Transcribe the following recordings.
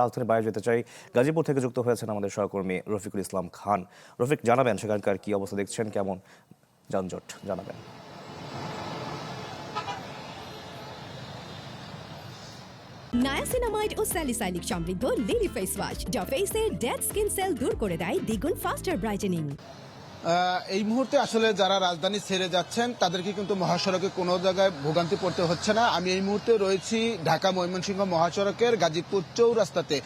রাজধানীর বাইরে যেতে চাই। গাজীপুর থেকে যুক্ত হয়েছেন আমাদের সহকর্মী রফিকুল ইসলাম খান। রফিক, জানাবেন সেখানকার কি অবস্থা দেখছেন, কেমন যানজট জানাবেন। নায়াসিনামাইড ও স্যালিসাইলিক সমৃদ্ধ লিলি ফেস ওয়াশ যা ফেসের ডেড স্কিন সেল দূর করে দেয় দ্বিগুণ ফাস্টার ব্রাইটেনিং। এই মুহূর্তে আসলে যারা রাজধানী ছেড়ে যাচ্ছেন তাদেরকে কিন্তু মহাসড়কে কোনো জায়গায় ভোগান্তি পড়তে হচ্ছে না। আমি এই মুহূর্তে রয়েছি ঢাকা ময়মনসিংহ মহাসড়কের গাজীপুর চৌরাস্তাতে।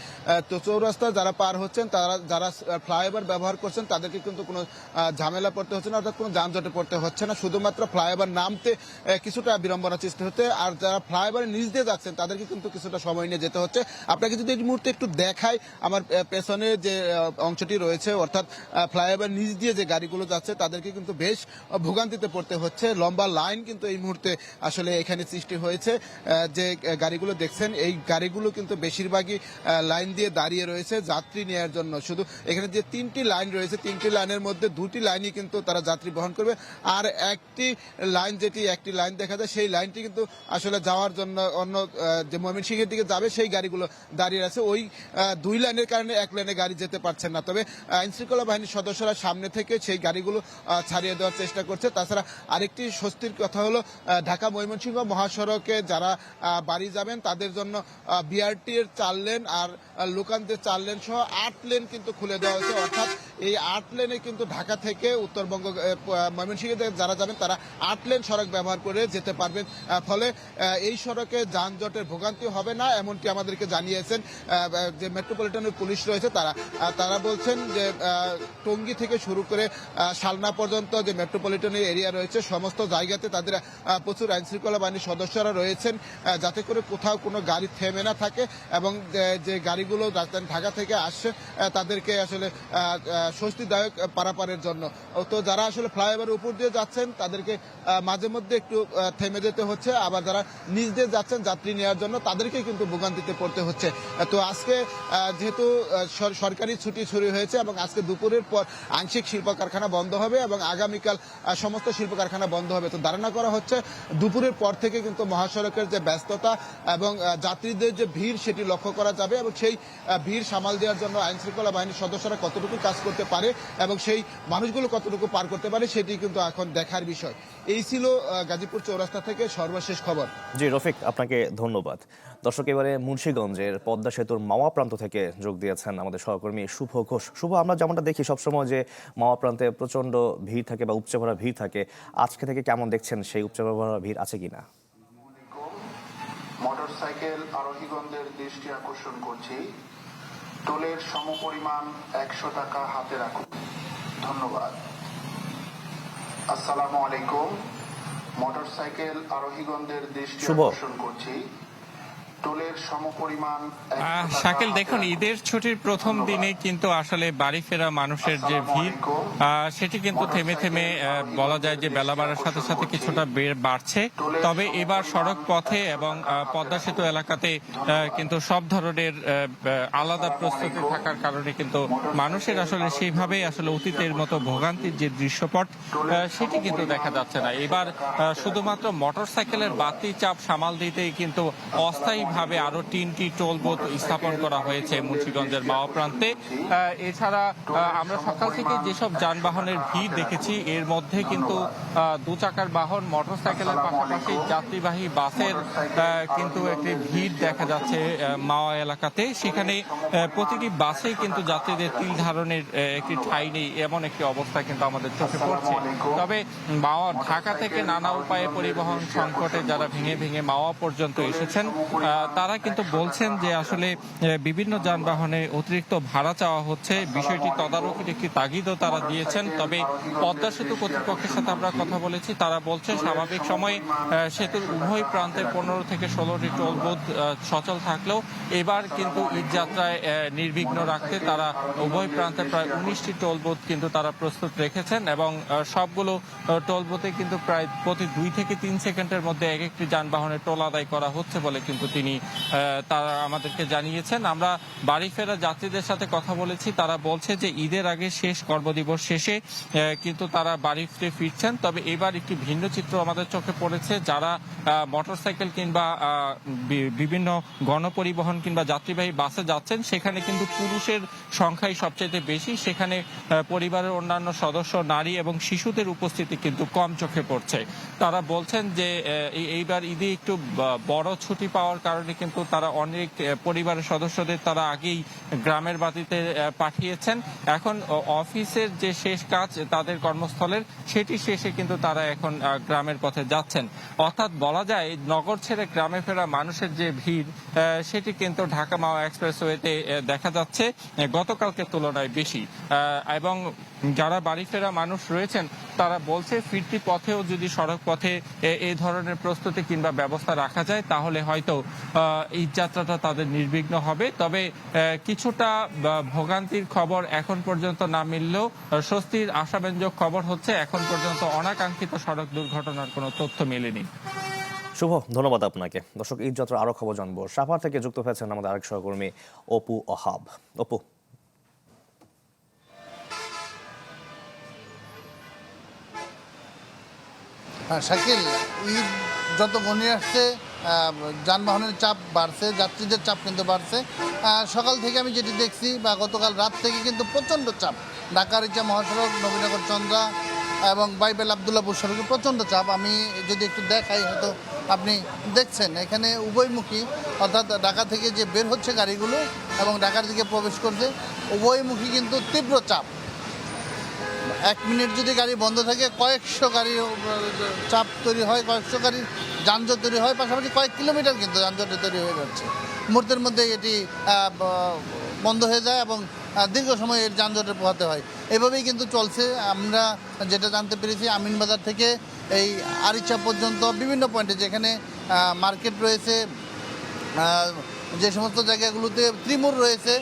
তো চৌরাস্তা যারা পার হচ্ছেন, যারা ফ্লাইওভার ব্যবহার করছেন তাদেরকে কিন্তু কোনো ঝামেলা পড়তে হচ্ছে না, অর্থাৎ কোনো যানজটে পড়তে হচ্ছে না। শুধুমাত্র ফ্লাইওভার নামতে কিছুটা বিড়ম্বনা সৃষ্টি হতে, আর যারা ফ্লাইওভারের নিচ দিয়ে যাচ্ছেন তাদেরকে কিন্তু কিছুটা সময় নিয়ে যেতে হচ্ছে। আপনাকে যদি এই মুহূর্তে একটু দেখাই, আমার পেছনে যে অংশটি রয়েছে, অর্থাৎ ফ্লাইওভার নিচ দিয়ে যে গাড়িগুলো যাচ্ছে তাদেরকে কিন্তু বেশ ভোগান্তিতে পড়তে হচ্ছে। লম্বা লাইন কিন্তু এই মুহূর্তে আসলে এখানে সৃষ্টি হয়েছে। যে গাড়িগুলো দেখছেন, এই গাড়িগুলো কিন্তু বেশিরভাগই লাইন দিয়ে দাঁড়িয়ে রয়েছে যাত্রী নেওয়ার জন্য। শুধু এখানে যে তিনটি লাইন রয়েছে, তিনটি লাইনের মধ্যে দুটি লাইনই কিন্তু তারা যাত্রী বহন করবে, আর একটি লাইন দেখা যায় সেই লাইনটি কিন্তু আসলে যাওয়ার জন্য অন্য যে ময়মনসিংহের দিকে যাবে সেই গাড়িগুলো দাঁড়িয়ে আছে। ওই দুই লাইনের কারণে এক লাইনে গাড়ি যেতে পারছেন না। তবে আইন শৃঙ্খলা বাহিনীর সদস্যরা সামনে থেকে সেই গাড়িগুলো ছাড়িয়ে দেওয়ার চেষ্টা করছে। তাছাড়া আরেকটি স্বস্তির কথা হলো, ঢাকা ময়মনসিংহ মহাসড়কে যারা বাড়ি যাবেন তাদের জন্য বিআরটি এর 4 লেন আর লোকান্তের 4 লেন সহ 8 লেন কিন্তু খুলে দেওয়া হয়েছে। অর্থাৎ এই 8 লেনে কিন্তু ঢাকা থেকে উত্তরবঙ্গ ময়মনসিংহে যারা যাবেন তারা 8 লেন সড়ক ব্যবহার করে যেতে পারবেন। ফলে এই সড়কে যানজটের ভোগান্তি হবে না, এমনটি আমাদেরকে জানিয়েছেন যে মেট্রোপলিটনের পুলিশ রয়েছে। তারা বলছেন যে টঙ্গী থেকে শুরু করে শালনা পর্যন্ত যে মেট্রোপলিটনের এরিয়া রয়েছে সমস্ত জায়গাতে তাদের প্রচুর আইন শৃঙ্খলা বাহিনীর সদস্যরা রয়েছেন, যাতে করে কোথাও কোনো গাড়ি থেমে না থাকে এবং যে গাড়িগুলো ঢাকা থেকে আসছে তাদেরকে আসলে স্বস্তিদায়ক পারাপারের জন্য। তো যারা আসলে ফ্লাইওভারের উপর দিয়ে যাচ্ছেন তাদেরকে মাঝে মধ্যে একটু থেমে যেতে হচ্ছে, আবার যারা নিচ দিয়ে যাচ্ছেন যাত্রী নেওয়ার জন্য তাদেরকে কিন্তু ভোগান্তিতে পড়তে হচ্ছে। তো আজকে যেহেতু সরকারি ছুটি শুরু হয়েছে এবং আজকে দুপুরের পর আংশিক শিল্প কারখানা বন্ধ হবে এবং আগামীকাল সমস্ত শিল্প কারখানা বন্ধ হবে। তো ধারণা করা হচ্ছে দুপুরের পর থেকে কিন্তু মহাসড়কের যে ব্যস্ততা এবং যাত্রীদের যে ভিড় সেটি লক্ষ্য করা যাবে এবং সেই ভিড় সামাল দেওয়ার জন্য আইন শৃঙ্খলা বাহিনীর সদস্যরা কতটুকু কাজ করতে পারে এবং সেই মানুষগুলো কতটুকু পার করতে পারে সেটি কিন্তু এখন দেখার বিষয়। এই ছিল গাজীপুর চৌরাস্তা থেকে সর্বশেষ খবর। জি রফিক, আপনাকে ধন্যবাদ। দর্শক, এবারে মুন্সিগঞ্জের পদ্মা সেতুর মাওয়া প্রান্ত থেকে যোগ দিয়েছেন আমাদের সহকর্মী শুভ ঘোষ। শুভ, আমরা যেমনটা দেখি সবসময় যে মাওয়া প্রান্তে প্রচন্ড ভিড় থাকে বা উপচে ভরা ভিড় থাকে, আজকে থেকে কেমন দেখছেন, সেই উপচে ভরা ভিড় আছে কিনা? মোটরসাইকেল আরোহীগণদের দৃষ্টি আকর্ষণ করছি, টোলের সমপরিমাণ 100 টাকা হাতে রাখুন। ধন্যবাদ। আসসালামু আলাইকুম। মোটরসাইকেল আরোহীগণদের দৃষ্টি আকর্ষণ করছি, টোলের সমপরিমাণ। শাকিল, দেখুন, ঈদের ছুটির প্রথম দিনে কিন্তু আসলে বাড়ি ফেরা মানুষের যে ভিড় সেটি কিন্তু থেমে থেমে বলা যায় যে বেলা বাড়ার সাথে সাথে কিছুটা বাড়ছে। তবে এবার সড়ক পথে এবং পদ্মা সেতু এলাকাতে কিন্তু সব ধরনের আলাদা প্রস্তুতি থাকার কারণে কিন্তু মানুষের আসলে সেইভাবে আসলে অতীতের মতো ভোগান্তির যে দৃশ্যপট সেটি কিন্তু দেখা যাচ্ছে না। এবার শুধুমাত্র মোটরসাইকেলের বাড়তি চাপ সামাল দিতেই কিন্তু অস্থায়ী ভাবে আরো 3টি টোল বুথ স্থাপন করা হয়েছে মুন্সিগঞ্জের মাওয়া প্রান্তে। এছাড়া আমরা সকাল থেকে যেসব যানবাহনের ভিড় দেখেছি এর মধ্যে কিন্তু 2 চাকার বাহন, মোটরসাইকেলের পাশাপাশি যাত্রীবাহী বাসের কিন্তু একটি ভিড় দেখা যাচ্ছে মাওয়া এলাকাতে। সেখানে প্রতিটি বাসে কিন্তু যাত্রীদের তিল ধারণের একটি ঠাঁই নেই, এমন একটি অবস্থা কিন্তু আমাদের চোখে পড়ছে। তবে মাওয়া ঢাকা থেকে নানা উপায়ে পরিবহন সংকটে যারা ভেঙে ভেঙে মাওয়া পর্যন্ত এসেছেন তারা কিন্তু বলছেন যে আসলে বিভিন্ন যানবাহনে অতিরিক্ত ভাড়া চাওয়া হচ্ছে। বিষয়টি তদারকির একটি তাগিদও তারা দিয়েছেন। তবে পদ্মা সেতু কর্তৃপক্ষের সাথে আমরা কথা বলেছি, তারা বলছে স্বাভাবিক সময়ে সেতুর উভয় প্রান্তে 15 থেকে 16টি টোল বুথ সচল থাকলেও এবার কিন্তু ঈদ যাত্রায় নির্বিঘ্ন রাখতে তারা উভয় প্রান্তে প্রায় 19টি টোল বুথ কিন্তু তারা প্রস্তুত রেখেছেন এবং সবগুলো টোল বুথে কিন্তু প্রায় প্রতি 2 থেকে 3 সেকেন্ডের মধ্যে এক একটি যানবাহনের টোল আদায় করা হচ্ছে বলে কিন্তু তিনি তিনি তারা আমাদেরকে জানিয়েছেন। আমরা বাড়ি ফেরা যাত্রীদের সাথে কথা বলেছি, তারা বলছে যে ঈদের আগে শেষ কর্মদিবস শেষে কিন্তু তারা বাড়িতে ফিরছেন। তবে এবার একটি ভিন্ন চিত্র আমাদের চোখে পড়েছে। যারা মোটরসাইকেল কিংবা বিভিন্ন গণপরিবহন কিংবা যাত্রীবাহী বাসে যাচ্ছেন, সেখানে কিন্তু পুরুষের সংখ্যাই সবচেয়ে বেশি। সেখানে পরিবারের অন্যান্য সদস্য, নারী এবং শিশুদের উপস্থিতি কিন্তু কম চোখে পড়ছে। তারা বলছেন যে এইবার ঈদে একটু বড় ছুটি পাওয়ার কারণে কিন্তু তারা অনেক পরিবারের সদস্যদের তারা আগেই গ্রামের বাড়িতে পাঠিয়েছেন। এখন অফিসের যে শেষ কাজ তাদের কর্মস্থলের, সেটি শেষে কিন্তু তারা এখন গ্রামের পথে যাচ্ছেন। অর্থাৎ বলা যায় নগর ছেড়ে গ্রামে ফেরা মানুষের যে ভিড়, সেটি কিন্তু ঢাকা মাওয়া এক্সপ্রেসওয়েতে দেখা যাচ্ছে গতকালকে তুলনায় বেশি। এবং যারা বাড়ি ফেরা মানুষ রয়েছেন তারা বলছে ফিরতি পথেও যদি সড়ক পথে এই ধরনের প্রস্তুতি কিংবা ব্যবস্থা রাখা যায় তাহলে হয়তো এই যাত্রাটা তাদের নির্বিঘ্ন হবে। তবে কিছুটা ভোগান্তির খবর এখন পর্যন্ত না মিললেও স্বস্তির আশাব্যঞ্জক খবর হচ্ছে এখন পর্যন্ত অনাকাঙ্ক্ষিত সড়ক দুর্ঘটনার কোনো তথ্য মেলেনি। শুভ, ধন্যবাদ আপনাকে। দর্শক, ঈদ যাত্রার আরো খবর জানবো। সাভার থেকে যুক্ত হয়েছেন আমাদের আরেক সহকর্মী অপু ওহাব। অপু, শাকিল, ঈদ যত ঘনিয়ে আসছে যানবাহনের চাপ বাড়ছে, যাত্রীদের চাপ কিন্তু বাড়ছে। সকাল থেকে আমি যেটি দেখছি বা গতকাল রাত থেকে কিন্তু প্রচণ্ড চাপ। ঢাকার ইচ্ছা মহাসড়ক, নবীনগর চন্দ্রা এবং বাইবেল আবদুল্লাপুর সড়কে প্রচণ্ড চাপ। আমি যদি একটু দেখাই, হয়তো আপনি দেখছেন এখানে উভয়মুখী, অর্থাৎ ঢাকা থেকে যে বের হচ্ছে গাড়িগুলো এবং ঢাকার দিকে প্রবেশ করছে, উভয়মুখী কিন্তু তীব্র চাপ। 1 মিনিট যদি গাড়ি বন্ধ থাকে কয়েকশো গাড়ির চাপ তৈরি হয়, কয়েকশো গাড়ির যানজট তৈরি হয়, পাশাপাশি কয়েক কিলোমিটার কিন্তু যানজট তৈরি হয়ে যাচ্ছে। মুহূর্তের মধ্যে এটি বন্ধ হয়ে যায় এবং দীর্ঘ সময় এর যানজটে পোহাতে হয়। এভাবেই কিন্তু চলছে। আমরা যেটা জানতে পেরেছি, আমিনবাজার থেকে এই আরিচা পর্যন্ত বিভিন্ন পয়েন্টে যেখানে মার্কেট রয়েছে, যে সমস্ত জায়গাগুলোতে ত্রিমুর রয়েছে,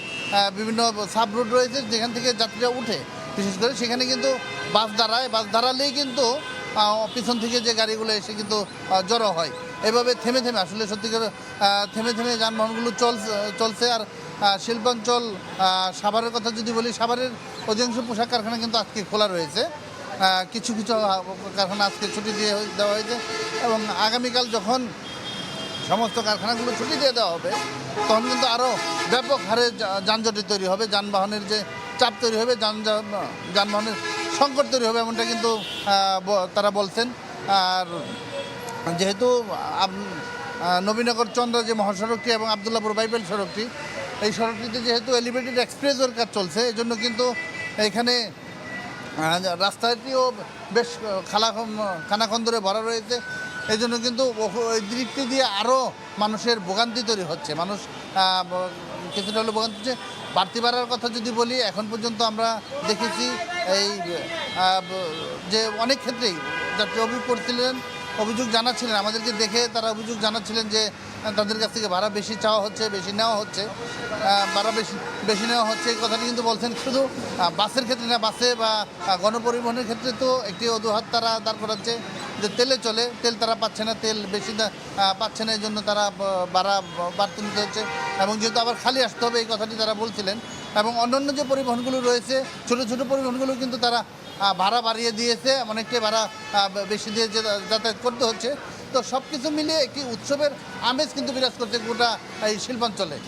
বিভিন্ন সাব রুট রয়েছে যেখান থেকে যাত্রীরা উঠে, বিশেষ করে সেখানে কিন্তু বাস দাঁড়ায়। বাস দাঁড়ালেই কিন্তু পিছন থেকে যে গাড়িগুলো এসে কিন্তু জড়ো হয়। এভাবে থেমে থেমে, আসলে সত্যিকার থেমে থেমে যানবাহনগুলো চলছে। আর শিল্পাঞ্চল সাভারের কথা যদি বলি, সাভারের অধিকাংশ পোশাক কারখানা কিন্তু আজকে খোলা রয়েছে। কিছু কিছু কারখানা আজকে ছুটি দেওয়া হয়েছে এবং আগামীকাল যখন সমস্ত কারখানাগুলো ছুটি দিয়ে দেওয়া হবে তখন কিন্তু আরও ব্যাপক হারে যানজট তৈরি হবে, যানবাহনের যে চাপ তৈরি হবে, যানবাহনের সংকট তৈরি হবে, এমনটা কিন্তু তারা বলছেন। আর যেহেতু নবীনগর চন্দ্রা যে মহাসড়কটি এবং আবদুল্লাপুর বাইবেল সড়কটি, এই সড়কটিতে যেহেতু এলিভেটেড এক্সপ্রেসওয়ের কাজ চলছে, এই জন্য কিন্তু এখানে রাস্তাটিও বেশ খানাখন্দরে ভরা রয়েছে। এই জন্য কিন্তু ওই দিকটি দিয়ে আরও মানুষের ভোগান্তি তৈরি হচ্ছে। মানুষ কিছুটা হলে ভোগান্তি হচ্ছে। বাড়তি বাড়ার কথা যদি বলি, এখন পর্যন্ত আমরা দেখেছি এই যে অনেক ক্ষেত্রেই যাত্রী অভিযোগ জানাচ্ছিলেন, আমাদেরকে দেখে তারা অভিযোগ জানাচ্ছিলেন যে তাদের কাছ থেকে ভাড়া বেশি চাওয়া হচ্ছে, বেশি নেওয়া হচ্ছে, ভাড়া বেশি নেওয়া হচ্ছে। এই কথাটি কিন্তু বলছেন শুধু বাসের ক্ষেত্রে না, বাসে বা গণপরিবহনের ক্ষেত্রে তো একটি অজুহাত তারা দাঁড় করাচ্ছে যে তেলে চলে, তেল তারা পাচ্ছে না, তেল বেশি পাচ্ছে না, এই জন্য তারা ভাড়া বাড়তে নিতে হচ্ছে এবং যেহেতু আবার খালি আসতে হবে, এই কথাটি তারা বলছিলেন। এবং অন্যান্য যে পরিবহনগুলো রয়েছে, ছোটো ছোটো পরিবহনগুলো কিন্তু তারা ভাড়া বাড়িয়ে দিয়েছে, অনেকটাই ভাড়া বেশি দিয়ে যাতায়াত করতে হচ্ছে। তো সব কিছু মিলিয়ে একটি উৎসবের আমেজ কিন্তু বিরাজ করছে গোটা এই শিল্পাঞ্চলে।